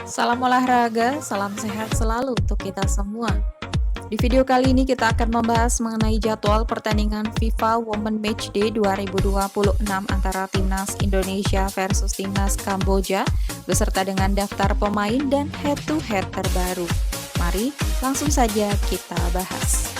Salam olahraga, salam sehat selalu untuk kita semua. Di video kali ini kita akan membahas mengenai jadwal pertandingan FIFA Women Matchday 2026 antara Timnas Indonesia versus Timnas Kamboja beserta dengan daftar pemain dan head-to-head terbaru. Mari langsung saja kita bahas.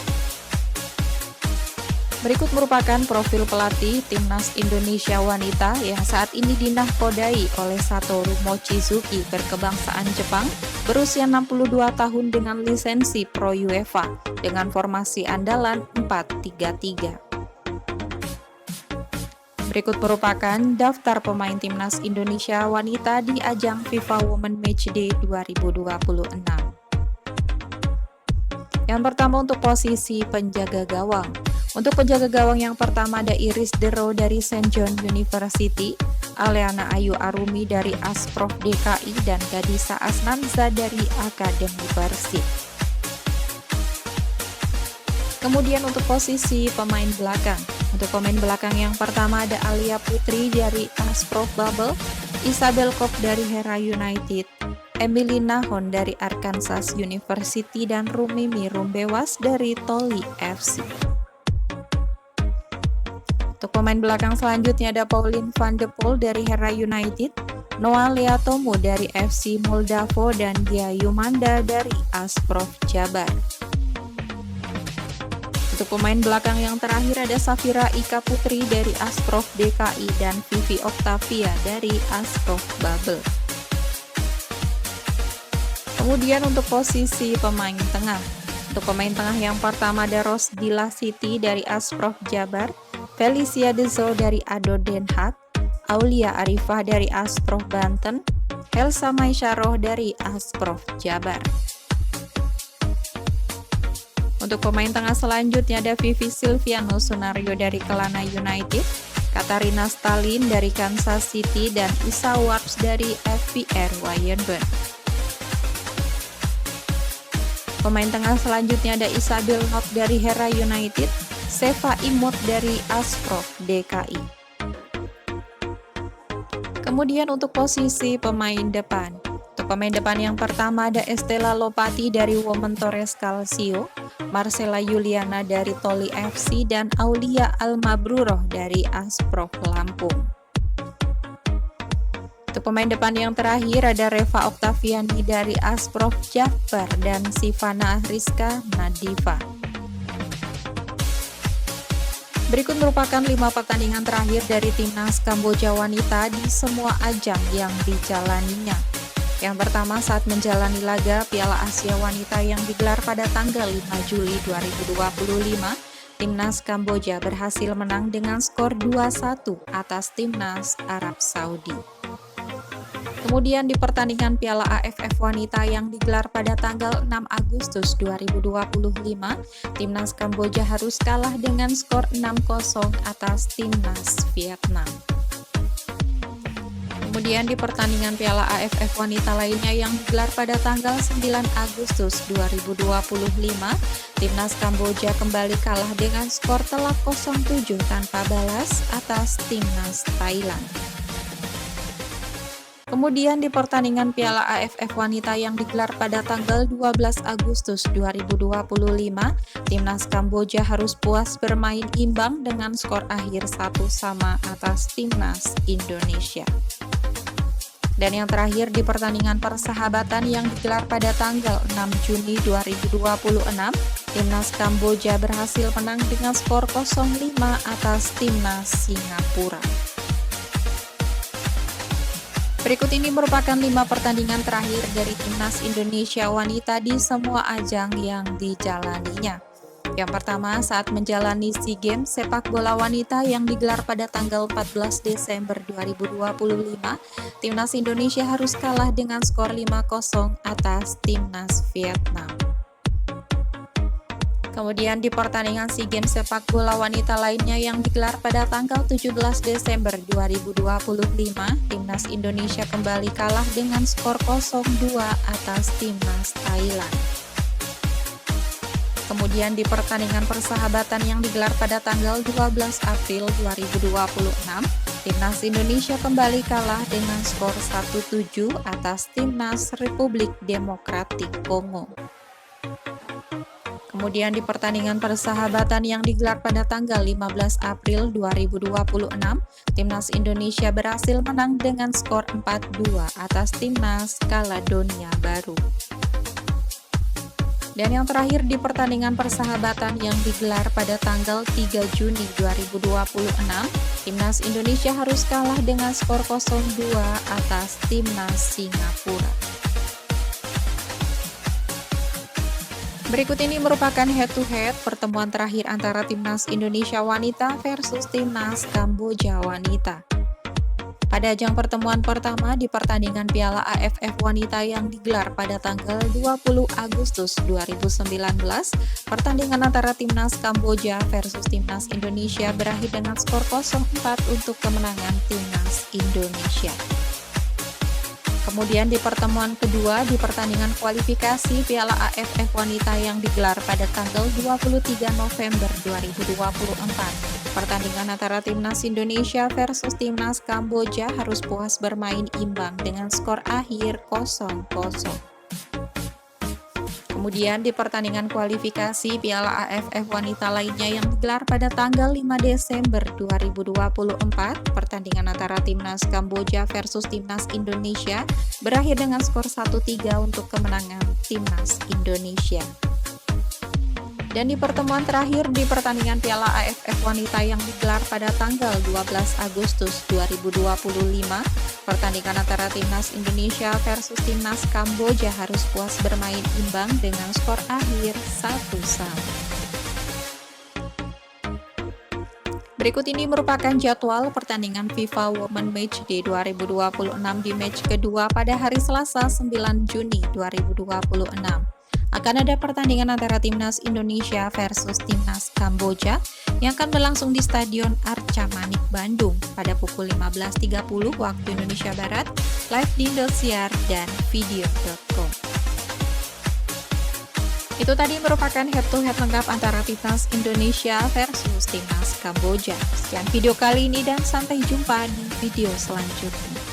Berikut merupakan profil pelatih Timnas Indonesia Wanita yang saat ini dinahkodai oleh Satoru Mochizuki berkebangsaan Jepang berusia 62 tahun dengan lisensi Pro UEFA dengan formasi andalan 4-3-3. Berikut merupakan daftar pemain Timnas Indonesia Wanita di ajang FIFA Women Matchday 2026. Yang pertama untuk posisi penjaga gawang. Untuk penjaga gawang yang pertama ada Iris Dero dari St. John University, Aleana Ayu Arumi dari Asprof DKI, dan Gadisa Asnanza dari Akademi Persib. Kemudian untuk posisi pemain belakang. Untuk pemain belakang yang pertama ada Alia Putri dari Asprof Bubble, Isabel Kok dari Hera United, Emily Nahon dari Arkansas University, dan Rumimi Rumbewas dari Toli FC. Untuk pemain belakang selanjutnya ada Pauline van de Poel dari Hera United, Noah Leatomo dari FC Moldavo, dan Gia Yumanda dari Asprof Jabar. Untuk pemain belakang yang terakhir ada Safira Ika Putri dari Asprof DKI dan Vivi Octavia dari Asprof Bubble. Kemudian untuk posisi pemain tengah. Untuk pemain tengah yang pertama ada Rosdila Siti dari Asprof Jabar, Felicia Dezo dari Ado Den Haag, Aulia Arifah dari Asprof Banten, Elsa Maisyaroh dari Asprof Jabar. Untuk pemain tengah selanjutnya ada Vivi Silviano Sunario dari Kelana United, Katarina Stalin dari Kansas City, dan Isa Warps dari FPR Wayenburn. Pemain tengah selanjutnya ada Isabel Nok dari Hera United, Seva Imut dari Asprof DKI. Kemudian untuk posisi pemain depan. Untuk pemain depan yang pertama ada Estela Lopati dari Women Torres Calcio, Marcela Yuliana dari Toli FC, dan Aulia Almabruroh dari Asprof Lampung. Untuk pemain depan yang terakhir ada Reva Oktaviani dari Asprof Jabar dan Sivana Rizka Nadifa. Berikut merupakan 5 pertandingan terakhir dari Timnas Kamboja Wanita di semua ajang yang dijalaninya. Yang pertama saat menjalani laga Piala Asia Wanita yang digelar pada tanggal 5 Juli 2025, Timnas Kamboja berhasil menang dengan skor 2-1 atas Timnas Arab Saudi. Kemudian di pertandingan Piala AFF Wanita yang digelar pada tanggal 6 Agustus 2025, Timnas Kamboja harus kalah dengan skor 6-0 atas Timnas Vietnam. Kemudian di pertandingan Piala AFF Wanita lainnya yang digelar pada tanggal 9 Agustus 2025, Timnas Kamboja kembali kalah dengan skor telak 0-7 tanpa balas atas Timnas Thailand. Kemudian di pertandingan Piala AFF Wanita yang digelar pada tanggal 12 Agustus 2025, Timnas Kamboja harus puas bermain imbang dengan skor akhir 1-1 atas Timnas Indonesia. Dan yang terakhir di pertandingan persahabatan yang digelar pada tanggal 6 Juni 2026, Timnas Kamboja berhasil menang dengan skor 0-5 atas Timnas Singapura. Berikut ini merupakan 5 pertandingan terakhir dari Timnas Indonesia Wanita di semua ajang yang dijalaninya. Yang pertama saat menjalani SEA Games sepak bola wanita yang digelar pada tanggal 14 Desember 2025, Timnas Indonesia harus kalah dengan skor 5-0 atas Timnas Vietnam. Kemudian di pertandingan SEA Games sepak bola wanita lainnya yang digelar pada tanggal 17 Desember 2025, Timnas Indonesia kembali kalah dengan skor 0-2 atas Timnas Thailand. Kemudian di pertandingan persahabatan yang digelar pada tanggal 12 April 2026, Timnas Indonesia kembali kalah dengan skor 1-7 atas Timnas Republik Demokratik Kongo. Kemudian di pertandingan persahabatan yang digelar pada tanggal 15 April 2026, Timnas Indonesia berhasil menang dengan skor 4-2 atas Timnas Kaledonia Baru. Dan yang terakhir di pertandingan persahabatan yang digelar pada tanggal 3 Juni 2026, Timnas Indonesia harus kalah dengan skor 0-2 atas Timnas Singapura. Berikut ini merupakan head-to-head pertemuan terakhir antara Timnas Indonesia Wanita versus Timnas Kamboja Wanita. Pada ajang pertemuan pertama di pertandingan Piala AFF Wanita yang digelar pada tanggal 20 Agustus 2019, pertandingan antara Timnas Kamboja versus Timnas Indonesia berakhir dengan skor 0-4 untuk kemenangan Timnas Indonesia. Kemudian di pertemuan kedua di pertandingan kualifikasi Piala AFF Wanita yang digelar pada tanggal 23 November 2024. Pertandingan antara Timnas Indonesia versus Timnas Kamboja harus puas bermain imbang dengan skor akhir 0-0. Kemudian di pertandingan kualifikasi Piala AFF Wanita lainnya yang digelar pada tanggal 5 Desember 2024, pertandingan antara Timnas Kamboja versus Timnas Indonesia berakhir dengan skor 1-3 untuk kemenangan Timnas Indonesia. Dan di pertemuan terakhir di pertandingan Piala AFF Wanita yang digelar pada tanggal 12 Agustus 2025, pertandingan antara Timnas Indonesia versus Timnas Kamboja harus puas bermain imbang dengan skor akhir 1-1. Berikut ini merupakan jadwal pertandingan FIFA Women Matchday 2026 di match kedua pada hari Selasa 9 Juni 2026. Akan ada pertandingan antara Timnas Indonesia versus Timnas Kamboja yang akan berlangsung di Stadion Arca Manik, Bandung pada pukul 15.30 waktu Indonesia Barat, live di Indosiar dan video.com. Itu tadi merupakan head-to-head lengkap antara Timnas Indonesia versus Timnas Kamboja. Sekian video kali ini dan sampai jumpa di video selanjutnya.